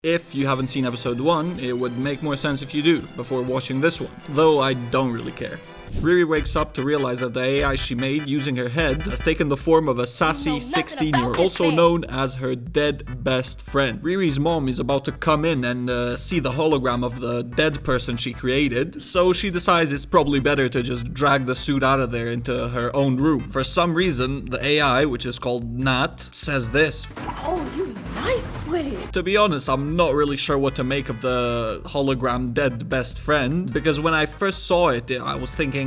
If you haven't seen episode 1, it would make more sense if you do, before watching this one, though I don't really care. Riri wakes up to realize that the AI she made using her head has taken the form of a sassy 16-year-old, also known as her dead best friend. Riri's mom is about to come in and see the hologram of the dead person she created, so she decides it's probably better to just drag the suit out of there into her own room. For some reason, the AI, which is called Nat, says this. Oh, you nice with it. To be honest, I'm not really sure what to make of the hologram dead best friend, because when I first saw it, I was thinking,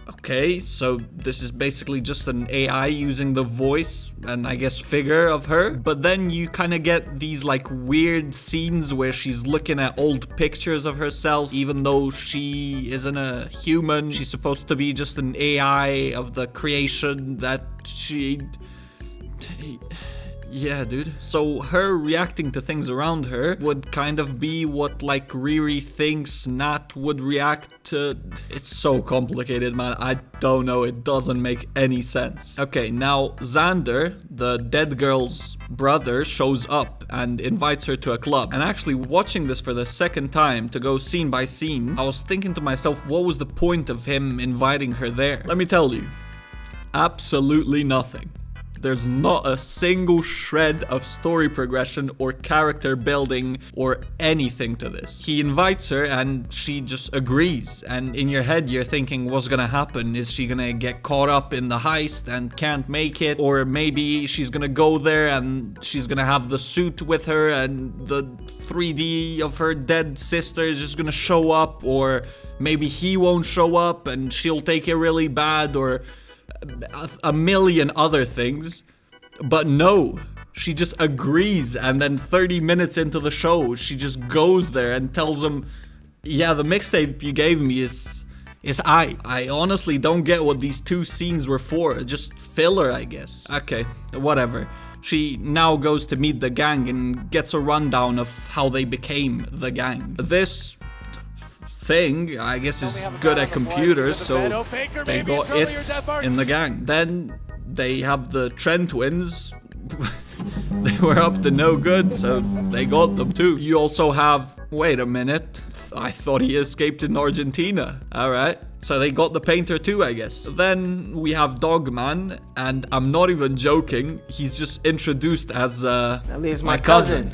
okay, so this is basically just an AI using the voice and I guess figure of her. But then you kind of get these like weird scenes where she's looking at old pictures of herself, even though she isn't a human. She's supposed to be just an AI of the creation that she... Yeah, dude. So her reacting to things around her would kind of be what like Riri thinks Nat would react to. It's so complicated, man. I don't know. It doesn't make any sense. Okay, now Xander, the dead girl's brother, shows up and invites her to a club. And actually watching this for the second time to go scene by scene, I was thinking to myself, what was the point of him inviting her there? Let me tell you, absolutely nothing. There's not a single shred of story progression or character building or anything to this. He invites her and she just agrees. And in your head, you're thinking, what's gonna happen? Is she gonna get caught up in the heist and can't make it? Or maybe she's gonna go there and she's gonna have the suit with her and the 3D of her dead sister is just gonna show up. Or maybe he won't show up and she'll take it really bad, or a million other things. But no, she just agrees, and then 30 minutes into the show she just goes there and tells him, yeah, the mixtape you gave me is I honestly don't get what these two scenes were for. Just filler, I guess. Okay, whatever. She now goes to meet the gang and gets a rundown of how they became the gang. This thing, I guess, is good at computers, so they got it in the gang. Then they have the Trent twins. They were up to no good, so they got them too. You also have, wait a minute, I thought he escaped in Argentina. Alright, so they got the painter too, I guess. Then we have Dogman, and I'm not even joking, he's just introduced as my cousin.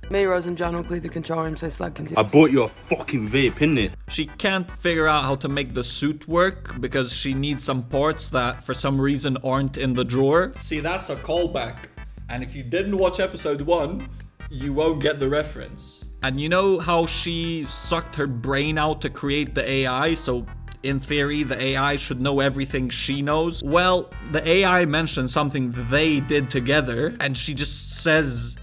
May Rose and John Oakley, the control room, says slug continue. I bought you a fucking vape, innit? She can't figure out how to make the suit work because she needs some parts that for some reason aren't in the drawer. See, that's a callback. And if you didn't watch episode 1, you won't get the reference. And you know how she sucked her brain out to create the AI, so in theory, the AI should know everything she knows? Well, the AI mentioned something they did together, and she just says,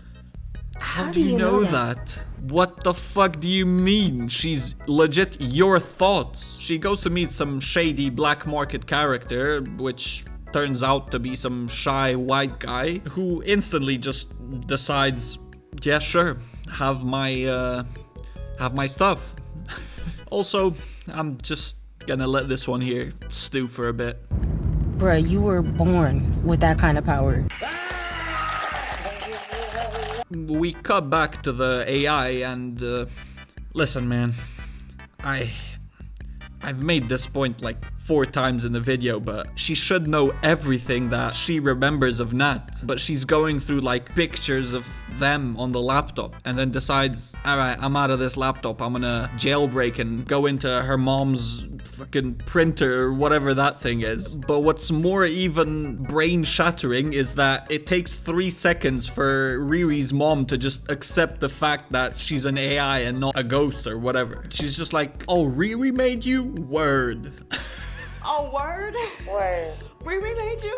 how do you know that? What the fuck do you mean? She's legit your thoughts. She goes to meet some shady black market character, which turns out to be some shy white guy, who instantly just decides, yeah, sure, have my stuff. Also, I'm just gonna let this one here stew for a bit. Bruh, you were born with that kind of power. We cut back to the AI and listen, man, I've made this point like 4 times in the video, but she should know everything that she remembers of Nat, but she's going through like pictures of them on the laptop and then decides, alright, I'm out of this laptop, I'm gonna jailbreak and go into her mom's fucking printer or whatever that thing is. But what's more even brain shattering is that it takes 3 seconds for Riri's mom to just accept the fact that she's an AI and not a ghost or whatever. She's just like, oh, Riri made you? Word. Oh, word? Word. Riri made you?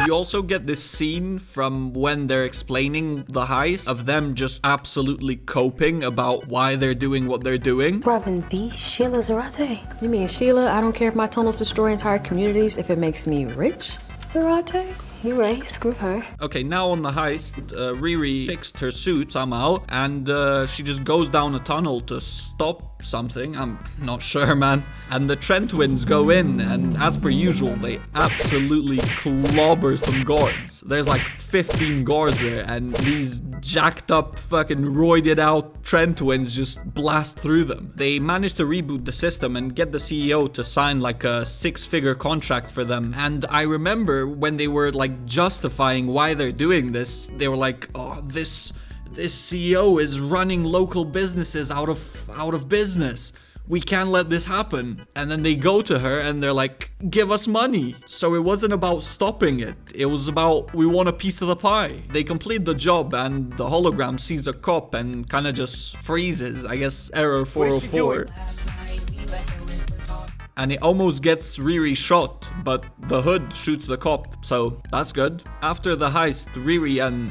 You also get this scene from when they're explaining the heist of them just absolutely coping about why they're doing what they're doing. Robbing the Sheila Zarate. You mean Sheila, I don't care if my tunnels destroy entire communities if it makes me rich? Zarate? You right, screw her. Okay, now on the heist, Riri fixed her suit somehow, and she just goes down a tunnel to stop something, I'm not sure, man. And the Trent twins go in, and as per usual, they absolutely clobber some guards. There's like 15 guards there, and these jacked up, fucking roided out Trent twins just blast through them. They manage to reboot the system and get the CEO to sign like a 6-figure contract for them. And I remember when they were like justifying why they're doing this, they were like, oh, this CEO is running local businesses out of business. We can't let this happen. And then they go to her and they're like, give us money. So it wasn't about stopping it. It was about, we want a piece of the pie. They complete the job and the hologram sees a cop and kind of just freezes. I guess error 404. And it almost gets Riri shot, but the hood shoots the cop. So that's good. After the heist, Riri and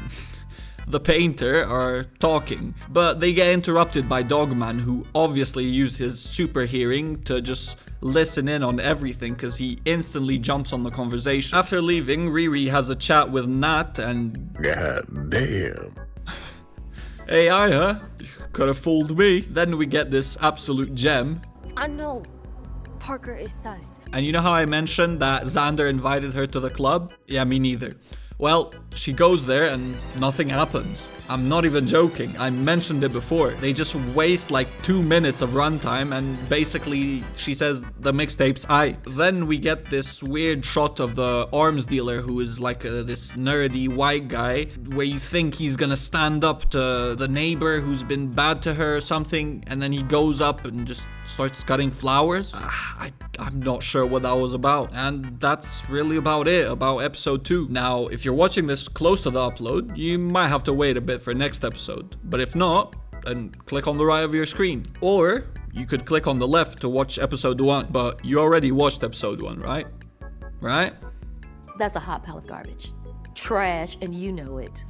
the painter are talking, but they get interrupted by Dogman, who obviously used his super hearing to just listen in on everything because he instantly jumps on the conversation. After leaving, Riri has a chat with Nat and... God damn. AI, huh? Could have fooled me. Then we get this absolute gem. I know Parker is sus. And you know how I mentioned that Xander invited her to the club? Yeah, me neither. Well, she goes there and nothing happens. I'm not even joking, I mentioned it before. They just waste like 2 minutes of runtime and basically she says the mixtape's aight. Then we get this weird shot of the arms dealer who is like this nerdy white guy where you think he's gonna stand up to the neighbor who's been bad to her or something, and then he goes up and just starts cutting flowers. I'm not sure what that was about. And that's really about it, about episode 2. Now, if you're watching this close to the upload, you might have to wait a bit for next episode. But if not, then click on the right of your screen. Or you could click on the left to watch episode 1. But you already watched episode 1, right? Right? That's a hot pile of garbage. Trash, and you know it.